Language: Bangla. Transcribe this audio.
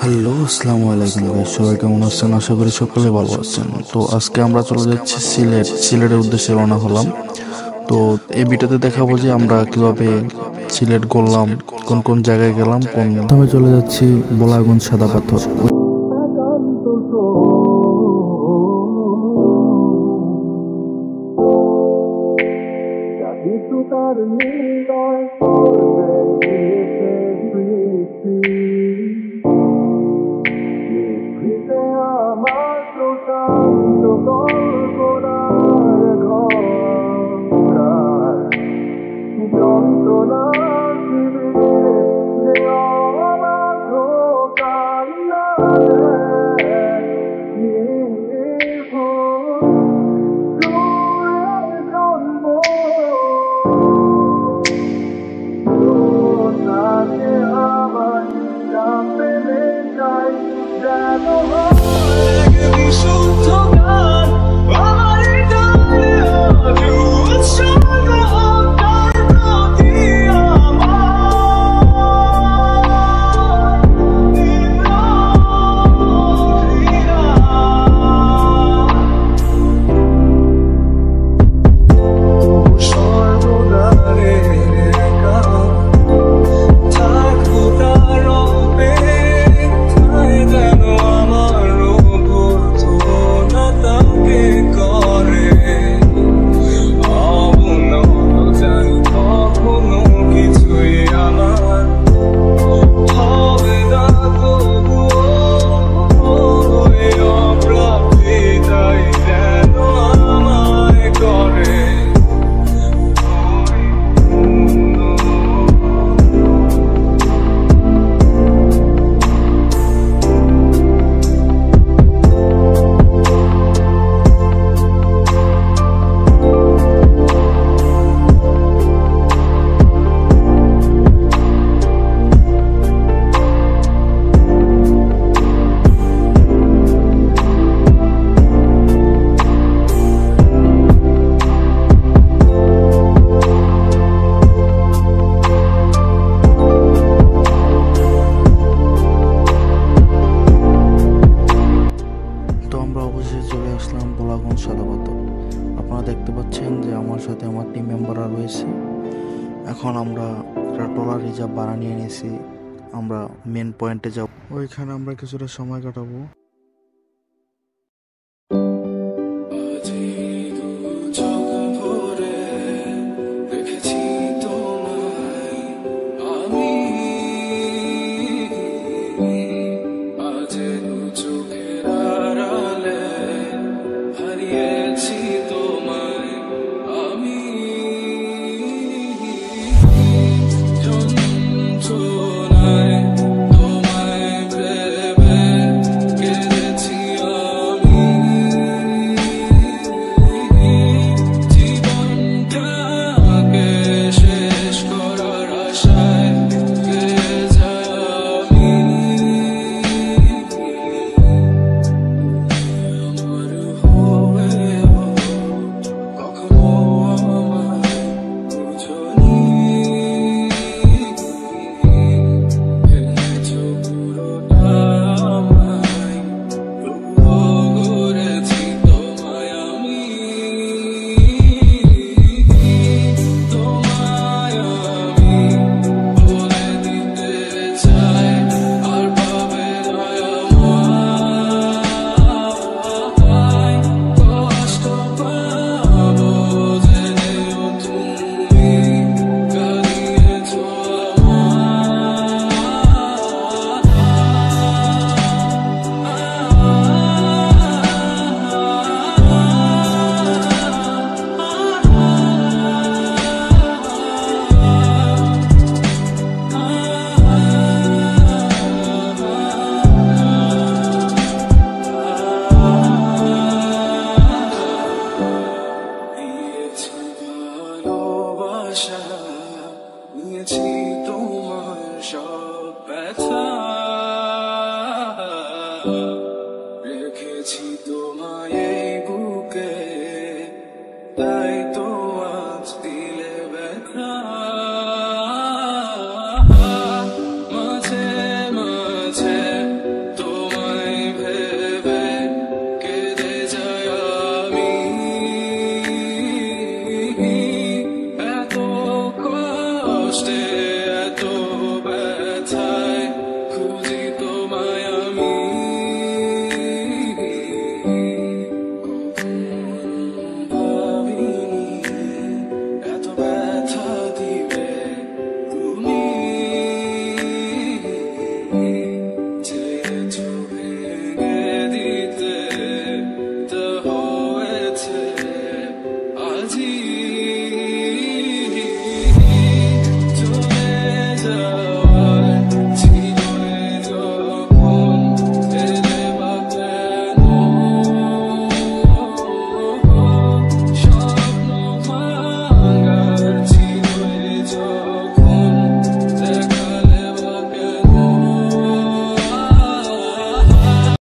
হ্যালো, আসসালামু আলাইকুম ভাই, সবাই কেমন আছেন? আশা করি সকলে ভালো আছেন। তো আজকে আমরা চলে যাচ্ছি সিলেটের উদ্দেশ্যে রওনা হলাম। তো এই ভিডিওতে দেখাবো যে আমরা কিভাবে সিলেট ঘুরলাম, কোন কোন জায়গায় গেলাম। প্রথমে চলে যাচ্ছি বোলাগঞ্জ সাদা পাথর। চলে আসলাম বোলাগঞ্জ সাদা পাথর। আপনারা দেখতে পাচ্ছেন যে আমার সাথে আমার টিম মেম্বাররা রয়েছে। এখন আমরা একটা ট্রলার রিজার্ভ ভাড়া নিয়ে নিয়েছি, আমরা মেন পয়েন্টে যাব। ওইখানে আমরা কিছুটা সময় কাটাবো। রেখেছি তোমায় বুকে, তাই তো আজ দিলে ব্যথা। মাঝে মাঝে stay.